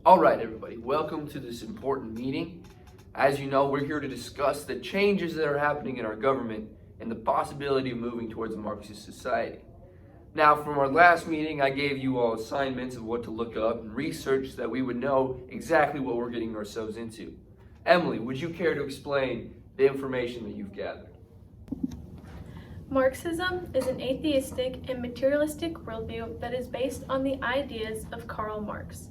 All right, everybody, welcome to this important meeting. As you know, we're here to discuss the changes that are happening in our government and the possibility of moving towards a Marxist society. Now, from our last meeting, I gave you all assignments of what to look up and research so that we would know exactly what we're getting ourselves into. Emily, would you care to explain the information that you've gathered? Marxism is an atheistic and materialistic worldview that is based on the ideas of Karl Marx,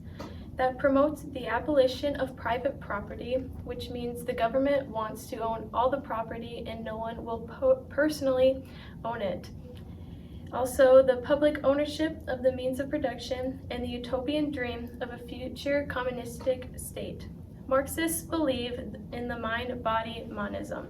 that promotes the abolition of private property, which means the government wants to own all the property and no one will personally own it. Also, the public ownership of the means of production and the utopian dream of a future communistic state. Marxists believe in the mind-body monism.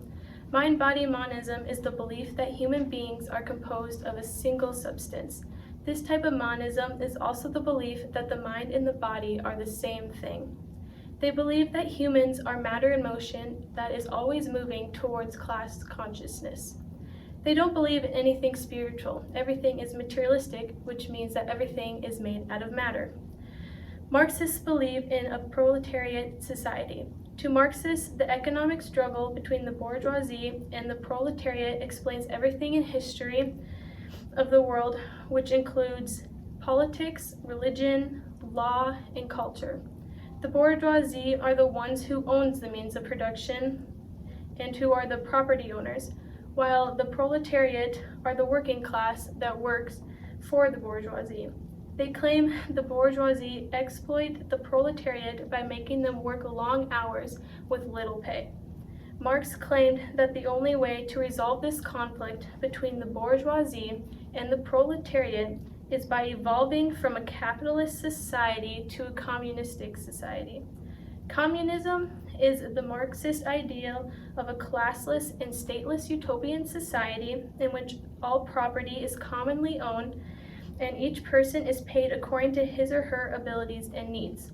Mind-body monism is the belief that human beings are composed of a single substance. This type of monism is also the belief that the mind and the body are the same thing. They believe that humans are matter in motion that is always moving towards class consciousness. They don't believe in anything spiritual. Everything is materialistic, which means that everything is made out of matter. Marxists believe in a proletariat society. To Marxists, the economic struggle between the bourgeoisie and the proletariat explains everything in history of the world, which includes politics, religion, law, and culture. The bourgeoisie are the ones who owns the means of production and who are the property owners, while the proletariat are the working class that works for the bourgeoisie. They claim the bourgeoisie exploit the proletariat by making them work long hours with little pay. Marx claimed that the only way to resolve this conflict between the bourgeoisie and the proletariat is by evolving from a capitalist society to a communistic society. Communism is the Marxist ideal of a classless and stateless utopian society in which all property is commonly owned and each person is paid according to his or her abilities and needs.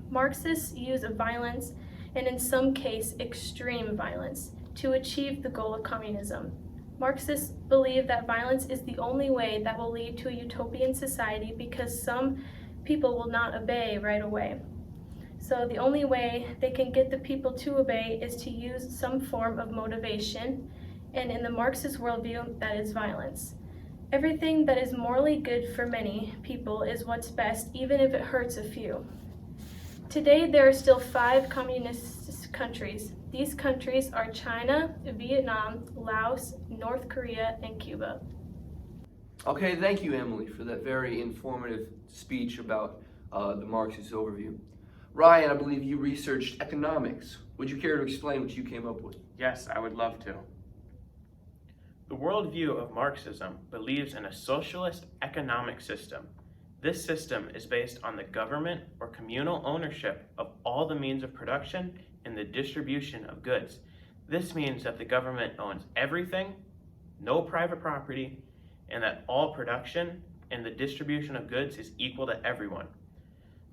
Marxists use violence, and in some case extreme violence, to achieve the goal of communism. Marxists believe that violence is the only way that will lead to a utopian society because some people will not obey right away. So the only way they can get the people to obey is to use some form of motivation, and in the Marxist worldview, that is violence. Everything that is morally good for many people is what's best, even if it hurts a few. Today, there are still 5 communist countries. These countries are China, Vietnam, Laos, North Korea, and Cuba. Okay, thank you, Emily, for that very informative speech about the Marxist overview. Ryan, I believe you researched economics. Would you care to explain what you came up with? Yes, I would love to. The worldview of Marxism believes in a socialist economic system. This system is based on the government or communal ownership of all the means of production and the distribution of goods. This means that the government owns everything, no private property, and that all production and the distribution of goods is equal to everyone.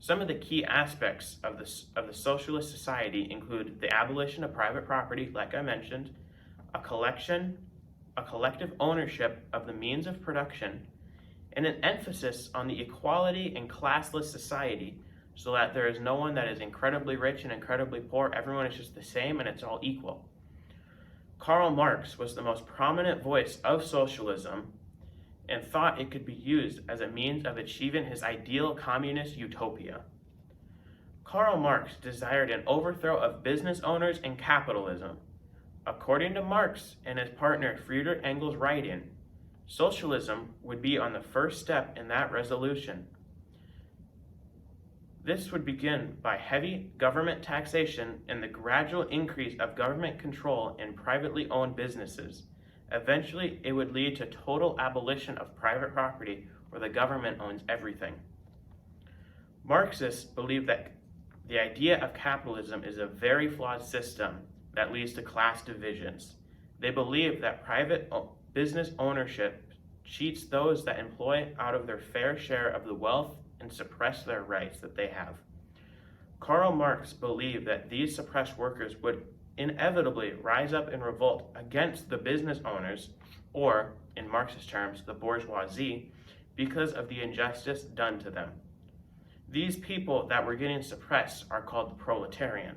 Some of the key aspects of the socialist society include the abolition of private property, like I mentioned, a collective ownership of the means of production, and an emphasis on the equality and classless society so that there is no one that is incredibly rich and incredibly poor. Everyone is just the same and it's all equal. Karl Marx was the most prominent voice of socialism and thought it could be used as a means of achieving his ideal communist utopia. Karl Marx desired an overthrow of business owners and capitalism. According to Marx and his partner Friedrich Engels' writing, socialism would be on the first step in that resolution. This would begin by heavy government taxation and the gradual increase of government control in privately owned businesses. Eventually, it would lead to total abolition of private property where the government owns everything. Marxists believe that the idea of capitalism is a very flawed system that leads to class divisions. They believe that private business ownership cheats those that employ out of their fair share of the wealth and suppress their rights that they have. Karl Marx believed that these suppressed workers would inevitably rise up in revolt against the business owners, or, in Marxist terms, the bourgeoisie, because of the injustice done to them. These people that were getting suppressed are called the proletarian.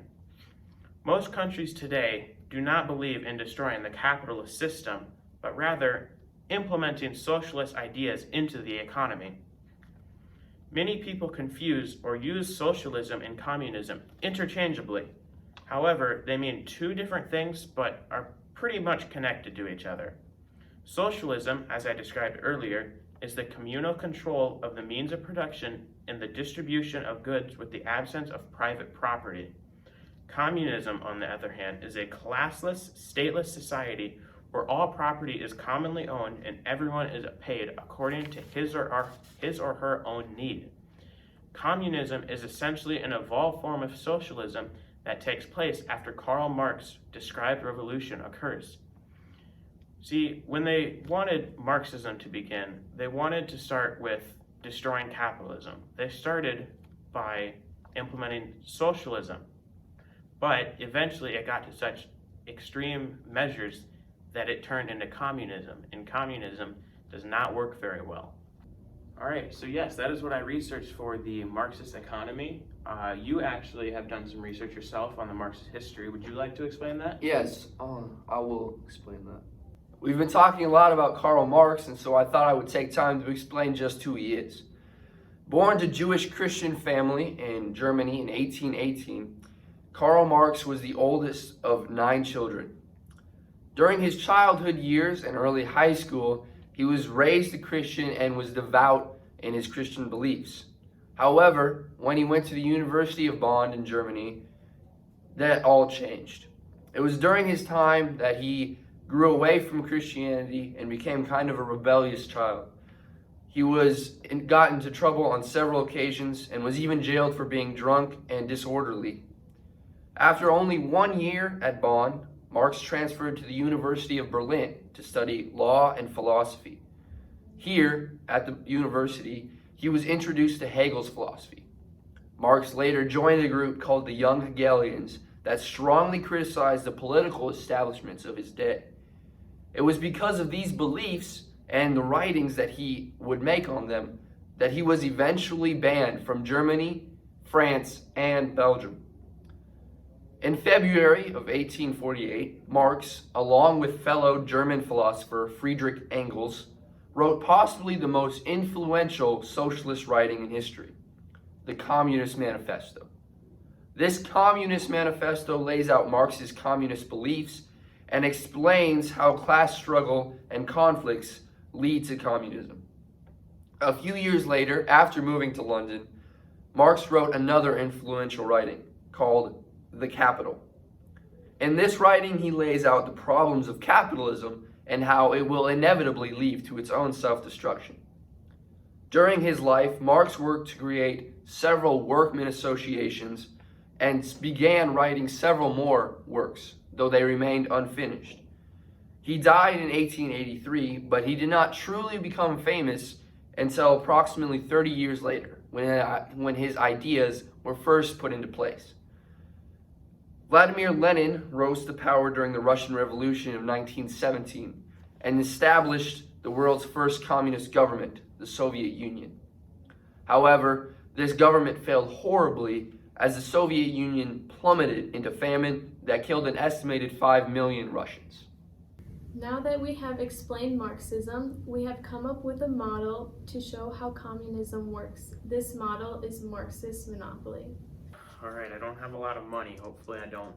Most countries today do not believe in destroying the capitalist system, but rather implementing socialist ideas into the economy. Many people confuse or use socialism and communism interchangeably. However, they mean two different things, but are pretty much connected to each other. Socialism, as I described earlier, is the communal control of the means of production and the distribution of goods with the absence of private property. Communism, on the other hand, is a classless, stateless society where all property is commonly owned and everyone is paid according to his or her own need. Communism is essentially an evolved form of socialism that takes place after Karl Marx described revolution occurs. See, when they wanted Marxism to begin, they wanted to start with destroying capitalism. They started by implementing socialism, but eventually it got to such extreme measures that it turned into communism, and communism does not work very well. All right, so yes, that is what I researched for the Marxist economy. You actually have done some research yourself on the Marxist history. Would you like to explain that? Yes, I will explain that. We've been talking a lot about Karl Marx, and so I thought I would take time to explain just who he is. Born to Jewish Christian family in Germany in 1818, Karl Marx was the oldest of 9 children. During his childhood years and early high school, he was raised a Christian and was devout in his Christian beliefs. However, when he went to the University of Bonn in Germany, that all changed. It was during his time that he grew away from Christianity and became kind of a rebellious child. He got into trouble on several occasions and was even jailed for being drunk and disorderly. After only 1 year at Bonn, Marx transferred to the University of Berlin to study law and philosophy. Here, at the university, he was introduced to Hegel's philosophy. Marx later joined a group called the Young Hegelians that strongly criticized the political establishments of his day. It was because of these beliefs and the writings that he would make on them that he was eventually banned from Germany, France, and Belgium. In February of 1848, Marx, along with fellow German philosopher Friedrich Engels, wrote possibly the most influential socialist writing in history, the Communist Manifesto. This Communist Manifesto lays out Marx's communist beliefs and explains how class struggle and conflicts lead to communism. A few years later, after moving to London, Marx wrote another influential writing called The Capital. In this writing, he lays out the problems of capitalism and how it will inevitably lead to its own self-destruction. During his life, Marx worked to create several workmen associations and began writing several more works, though they remained unfinished. He died in 1883, but he did not truly become famous until approximately 30 years later, when his ideas were first put into place. Vladimir Lenin rose to power during the Russian Revolution of 1917 and established the world's first communist government, the Soviet Union. However, this government failed horribly as the Soviet Union plummeted into famine that killed an estimated 5 million Russians. Now that we have explained Marxism, we have come up with a model to show how communism works. This model is Marxist monopoly. All right, I don't have a lot of money. Hopefully I don't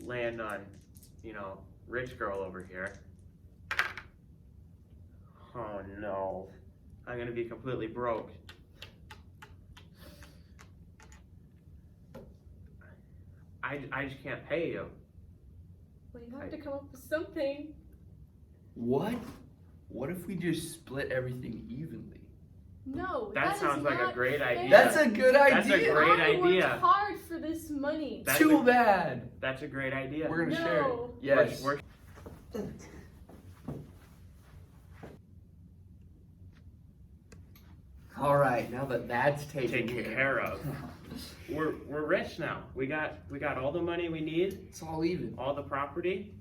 land on, rich girl over here. Oh no, I'm gonna be completely broke. I just can't pay you. Well, you have to come up with something. What? What if we just split everything evenly? No, That sounds like a great idea. That's a good idea. That's a great I idea. worked hard for this money. Too bad. That's a great idea. We're gonna No. share it. Yes. All right. Now that that's taken care of. We're rich now. We got all the money we need, It's all even. all the property.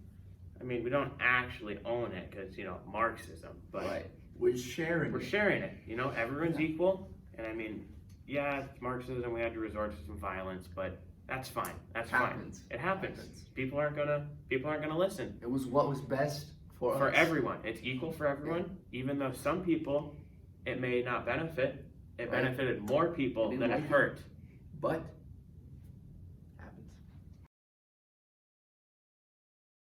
I mean, we don't actually own it because Marxism, but Right. We're sharing. we're sharing it. Everyone's equal, and I mean, yeah, it's Marxism, we had to resort to some violence, but that's fine. That's Happens. fine. It happens. People aren't gonna listen. It was what was best for us. For everyone. It's equal for everyone, even though some people it may not benefit. It Right. benefited more people They than didn't it like it. hurt. But